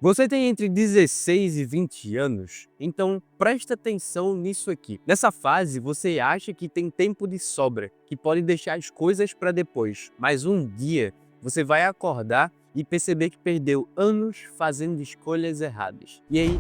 Você tem entre 16 e 20 anos? Então presta atenção nisso aqui. Nessa fase, você acha que tem tempo de sobra, que pode deixar as coisas para depois. Mas um dia, você vai acordar e perceber que perdeu anos fazendo escolhas erradas. E aí,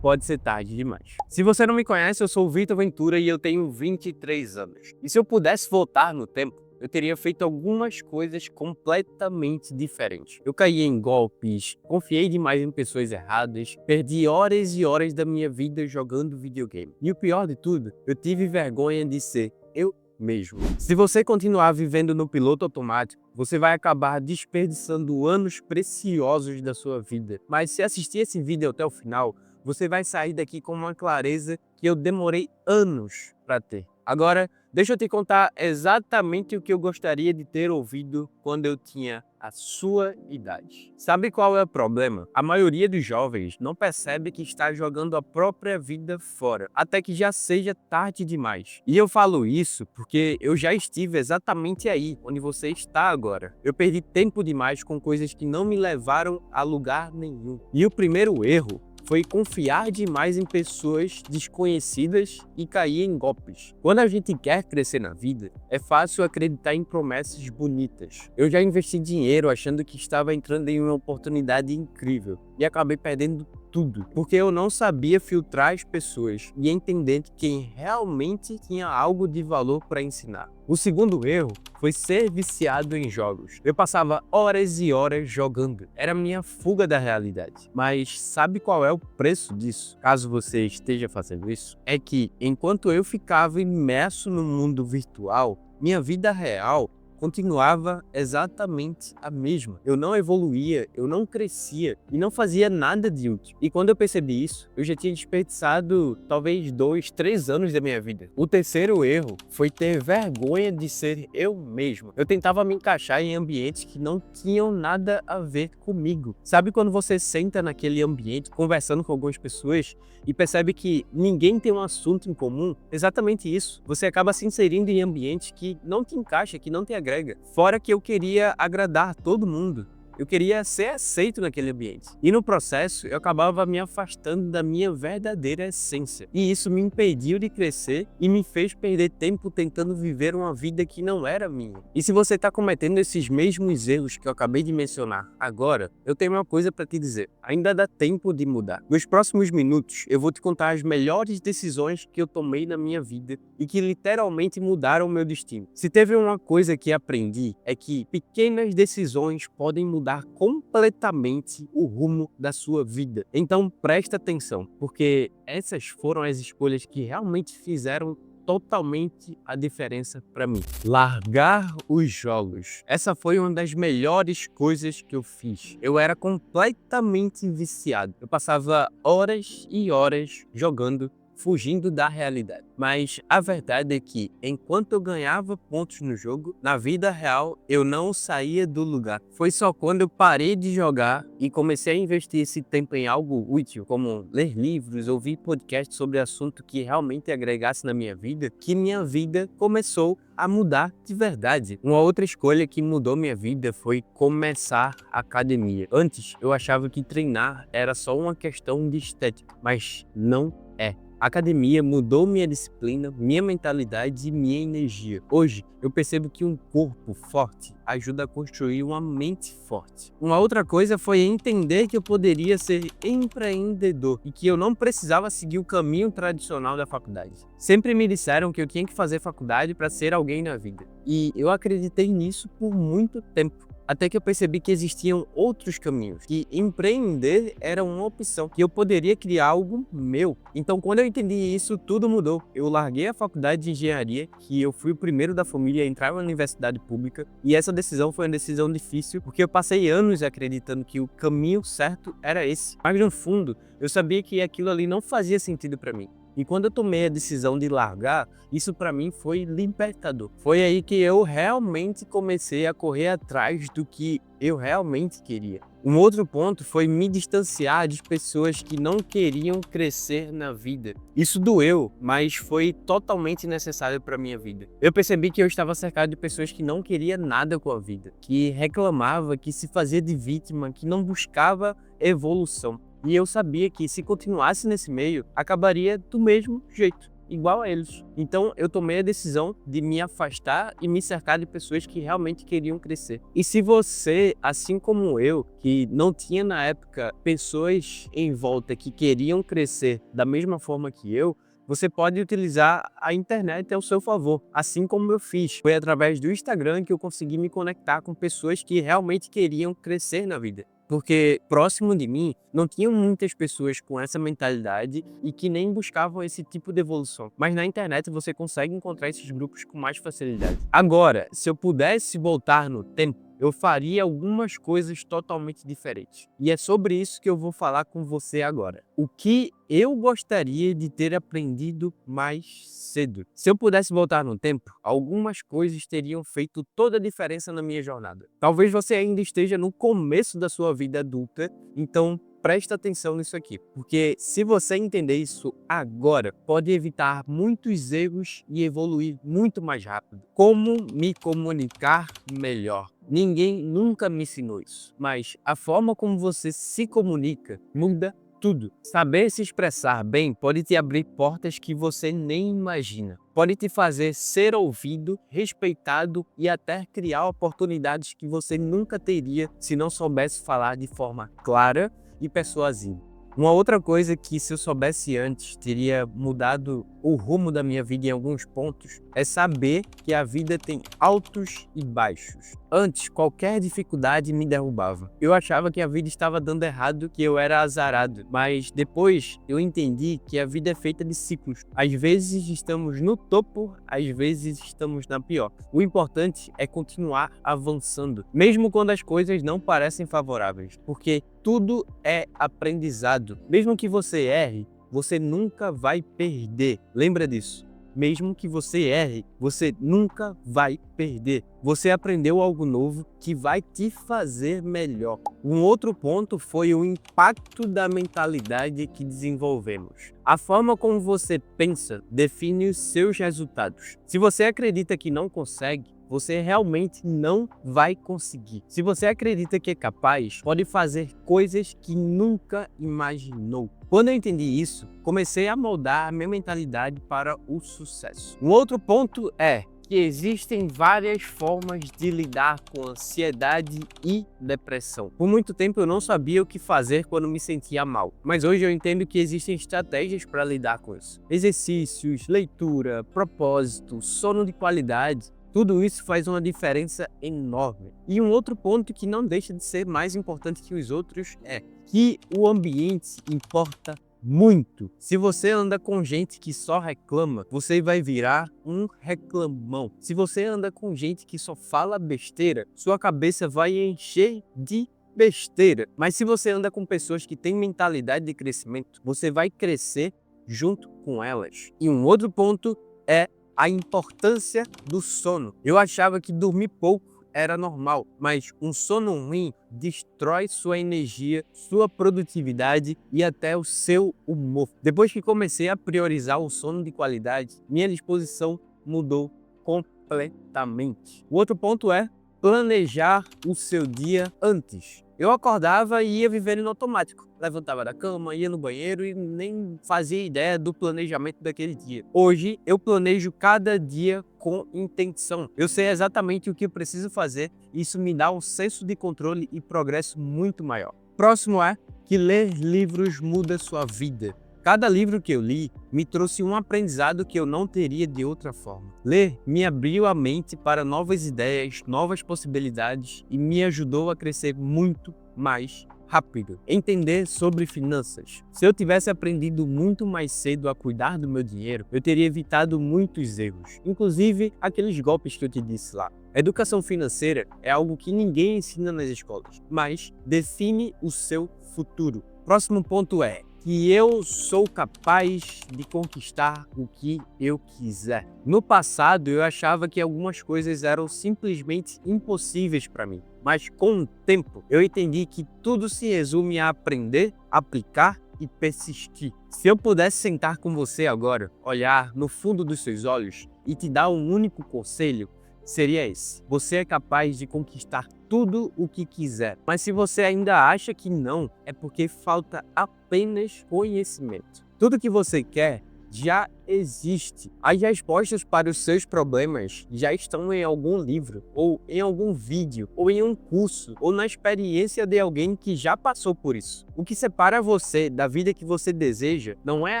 pode ser tarde demais. Se você não me conhece, eu sou o Vitor Ventura e eu tenho 23 anos. E se eu pudesse voltar no tempo, eu teria feito algumas coisas completamente diferentes. Eu caí em golpes, confiei demais em pessoas erradas, perdi horas e horas da minha vida jogando videogame. E o pior de tudo, eu tive vergonha de ser eu mesmo. Se você continuar vivendo no piloto automático, você vai acabar desperdiçando anos preciosos da sua vida. Mas se assistir esse vídeo até o final, você vai sair daqui com uma clareza que eu demorei anos para ter. Agora, deixa eu te contar exatamente o que eu gostaria de ter ouvido quando eu tinha a sua idade. Sabe qual é o problema? A maioria dos jovens não percebe que está jogando a própria vida fora, até que já seja tarde demais. E eu falo isso porque eu já estive exatamente aí, onde você está agora. Eu perdi tempo demais com coisas que não me levaram a lugar nenhum. E o primeiro erro foi confiar demais em pessoas desconhecidas e cair em golpes. Quando a gente quer crescer na vida, é fácil acreditar em promessas bonitas. Eu já investi dinheiro achando que estava entrando em uma oportunidade incrível e acabei perdendo tudo, porque eu não sabia filtrar as pessoas e entender quem realmente tinha algo de valor para ensinar. O segundo erro foi ser viciado em jogos. Eu passava horas e horas jogando. Era minha fuga da realidade. Mas sabe qual é o preço disso? Caso você esteja fazendo isso, é que enquanto eu ficava imerso no mundo virtual, minha vida real continuava exatamente a mesma. Eu não evoluía, eu não crescia e não fazia nada de útil. E quando eu percebi isso, eu já tinha desperdiçado talvez 2, 3 anos da minha vida. O terceiro erro foi ter vergonha de ser eu mesmo. Eu tentava me encaixar em ambientes que não tinham nada a ver comigo. Sabe quando você senta naquele ambiente conversando com algumas pessoas e percebe que ninguém tem um assunto em comum? Exatamente isso. Você acaba se inserindo em ambientes que não te encaixa, que não te agrega. Fora que eu queria agradar todo mundo. Eu queria ser aceito naquele ambiente. E no processo, eu acabava me afastando da minha verdadeira essência. E isso me impediu de crescer e me fez perder tempo tentando viver uma vida que não era minha. E se você está cometendo esses mesmos erros que eu acabei de mencionar agora, eu tenho uma coisa para te dizer. Ainda dá tempo de mudar. Nos próximos minutos, eu vou te contar as melhores decisões que eu tomei na minha vida e que literalmente mudaram o meu destino. Se teve uma coisa que aprendi, é que pequenas decisões podem mudar completamente o rumo da sua vida. Então presta atenção, porque essas foram as escolhas que realmente fizeram totalmente a diferença para mim. Largar os jogos. Essa foi uma das melhores coisas que eu fiz. Eu era completamente viciado. Eu passava horas e horas jogando, fugindo da realidade. Mas a verdade é que, enquanto eu ganhava pontos no jogo, na vida real eu não saía do lugar. Foi só quando eu parei de jogar e comecei a investir esse tempo em algo útil, como ler livros, ouvir podcasts sobre assunto que realmente agregasse na minha vida, que minha vida começou a mudar de verdade. Uma outra escolha que mudou minha vida foi começar a academia. Antes, eu achava que treinar era só uma questão de estética, mas não é. A academia mudou minha disciplina, minha mentalidade e minha energia. Hoje, eu percebo que um corpo forte ajuda a construir uma mente forte. Uma outra coisa foi entender que eu poderia ser empreendedor e que eu não precisava seguir o caminho tradicional da faculdade. Sempre me disseram que eu tinha que fazer faculdade para ser alguém na vida. E eu acreditei nisso por muito tempo. Até que eu percebi que existiam outros caminhos, que empreender era uma opção, que eu poderia criar algo meu. Então, quando eu entendi isso, tudo mudou. Eu larguei a faculdade de engenharia, que eu fui o primeiro da família a entrar na universidade pública, e essa decisão foi uma decisão difícil, porque eu passei anos acreditando que o caminho certo era esse. Mas no fundo, eu sabia que aquilo ali não fazia sentido para mim. E quando eu tomei a decisão de largar, isso para mim foi libertador. Foi aí que eu realmente comecei a correr atrás do que eu realmente queria. Um outro ponto foi me distanciar de pessoas que não queriam crescer na vida. Isso doeu, mas foi totalmente necessário para minha vida. Eu percebi que eu estava cercado de pessoas que não queriam nada com a vida, que reclamava, que se fazia de vítima, que não buscava evolução. E eu sabia que se continuasse nesse meio, acabaria do mesmo jeito, igual a eles. Então eu tomei a decisão de me afastar e me cercar de pessoas que realmente queriam crescer. E se você, assim como eu, que não tinha na época pessoas em volta que queriam crescer da mesma forma que eu, você pode utilizar a internet ao seu favor, assim como eu fiz. Foi através do Instagram que eu consegui me conectar com pessoas que realmente queriam crescer na vida. Porque próximo de mim não tinham muitas pessoas com essa mentalidade e que nem buscavam esse tipo de evolução. Mas na internet você consegue encontrar esses grupos com mais facilidade. Agora, se eu pudesse voltar no tempo, eu faria algumas coisas totalmente diferentes. E é sobre isso que eu vou falar com você agora. O que eu gostaria de ter aprendido mais cedo. Se eu pudesse voltar no tempo, algumas coisas teriam feito toda a diferença na minha jornada. Talvez você ainda esteja no começo da sua vida adulta, então presta atenção nisso aqui, porque se você entender isso agora, pode evitar muitos erros e evoluir muito mais rápido. Como me comunicar melhor? Ninguém nunca me ensinou isso, mas a forma como você se comunica muda tudo. Saber se expressar bem pode te abrir portas que você nem imagina. Pode te fazer ser ouvido, respeitado e até criar oportunidades que você nunca teria se não soubesse falar de forma clara e persuasiva. Uma outra coisa que, se eu soubesse antes, teria mudado o rumo da minha vida em alguns pontos, é saber que a vida tem altos e baixos. Antes, qualquer dificuldade me derrubava. Eu achava que a vida estava dando errado, que eu era azarado. Mas depois eu entendi que a vida é feita de ciclos. Às vezes estamos no topo, às vezes estamos na pior. O importante é continuar avançando, mesmo quando as coisas não parecem favoráveis, porque tudo é aprendizado. Mesmo que você erre, você nunca vai perder. Lembra disso. Mesmo que você erre, você nunca vai perder. Você aprendeu algo novo que vai te fazer melhor. Um outro ponto foi o impacto da mentalidade que desenvolvemos. A forma como você pensa define os seus resultados. Se você acredita que não consegue, você realmente não vai conseguir. Se você acredita que é capaz, pode fazer coisas que nunca imaginou. Quando eu entendi isso, comecei a moldar a minha mentalidade para o sucesso. Um outro ponto é que existem várias formas de lidar com ansiedade e depressão. Por muito tempo eu não sabia o que fazer quando me sentia mal, mas hoje eu entendo que existem estratégias para lidar com isso. Exercícios, leitura, propósito, sono de qualidade. Tudo isso faz uma diferença enorme. E um outro ponto que não deixa de ser mais importante que os outros é que o ambiente importa muito. Se você anda com gente que só reclama, você vai virar um reclamão. Se você anda com gente que só fala besteira, sua cabeça vai encher de besteira. Mas se você anda com pessoas que têm mentalidade de crescimento, você vai crescer junto com elas. E um outro ponto é a importância do sono. Eu achava que dormir pouco era normal, mas um sono ruim destrói sua energia, sua produtividade e até o seu humor. Depois que comecei a priorizar o sono de qualidade, minha disposição mudou completamente. O outro ponto é planejar o seu dia antes. Eu acordava e ia vivendo no automático. Levantava da cama, ia no banheiro e nem fazia ideia do planejamento daquele dia. Hoje, eu planejo cada dia com intenção. Eu sei exatamente o que eu preciso fazer e isso me dá um senso de controle e progresso muito maior. Próximo é que ler livros muda sua vida. Cada livro que eu li me trouxe um aprendizado que eu não teria de outra forma. Ler me abriu a mente para novas ideias, novas possibilidades e me ajudou a crescer muito mais rápido. Entender sobre finanças. Se eu tivesse aprendido muito mais cedo a cuidar do meu dinheiro, eu teria evitado muitos erros, inclusive aqueles golpes que eu te disse lá. A educação financeira é algo que ninguém ensina nas escolas, mas define o seu futuro. Próximo ponto é que eu sou capaz de conquistar o que eu quiser. No passado, eu achava que algumas coisas eram simplesmente impossíveis para mim. Mas com o tempo, eu entendi que tudo se resume a aprender, aplicar e persistir. Se eu pudesse sentar com você agora, olhar no fundo dos seus olhos e te dar um único conselho, seria esse: você é capaz de conquistar tudo o que quiser. Mas se você ainda acha que não, é porque falta apenas conhecimento. Tudo que você quer já existe. As respostas para os seus problemas já estão em algum livro, ou em algum vídeo, ou em um curso, ou na experiência de alguém que já passou por isso. O que separa você da vida que você deseja não é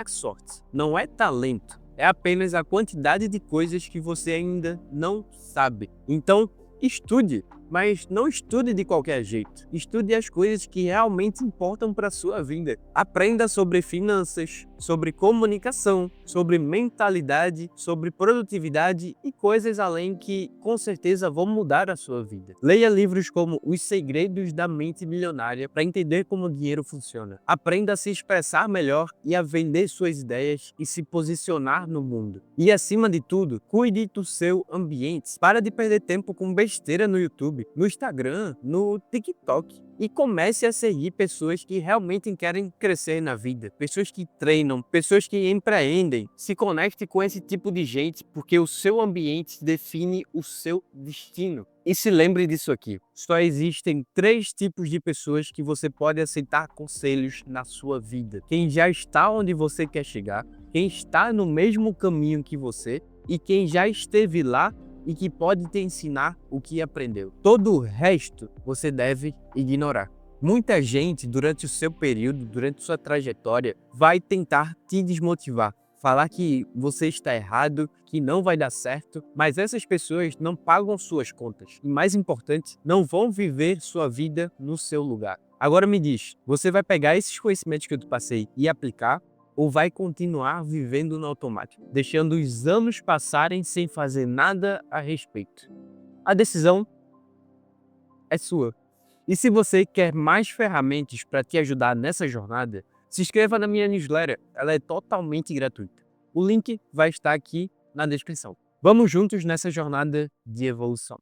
a sorte, não é talento, é apenas a quantidade de coisas que você ainda não sabe. Então, estude, mas não estude de qualquer jeito. Estude as coisas que realmente importam para a sua vida. Aprenda sobre finanças, sobre comunicação, sobre mentalidade, sobre produtividade e coisas além que, com certeza, vão mudar a sua vida. Leia livros como Os Segredos da Mente Milionária para entender como o dinheiro funciona. Aprenda a se expressar melhor e a vender suas ideias e se posicionar no mundo. E, acima de tudo, cuide do seu ambiente. Para de perder tempo com besteira no YouTube, no Instagram, no TikTok. E comece a seguir pessoas que realmente querem crescer na vida. Pessoas que treinam, pessoas que empreendem. Se conecte com esse tipo de gente, porque o seu ambiente define o seu destino. E se lembre disso aqui: só existem 3 tipos de pessoas que você pode aceitar conselhos na sua vida. Quem já está onde você quer chegar, quem está no mesmo caminho que você e quem já esteve lá e que pode te ensinar o que aprendeu. Todo o resto você deve ignorar. Muita gente, durante o seu período, durante sua trajetória, vai tentar te desmotivar, falar que você está errado, que não vai dar certo, mas essas pessoas não pagam suas contas e, mais importante, não vão viver sua vida no seu lugar. Agora me diz, você vai pegar esses conhecimentos que eu te passei e aplicar, ou vai continuar vivendo no automático, deixando os anos passarem sem fazer nada a respeito? A decisão é sua. E se você quer mais ferramentas para te ajudar nessa jornada, se inscreva na minha newsletter, ela é totalmente gratuita. O link vai estar aqui na descrição. Vamos juntos nessa jornada de evolução.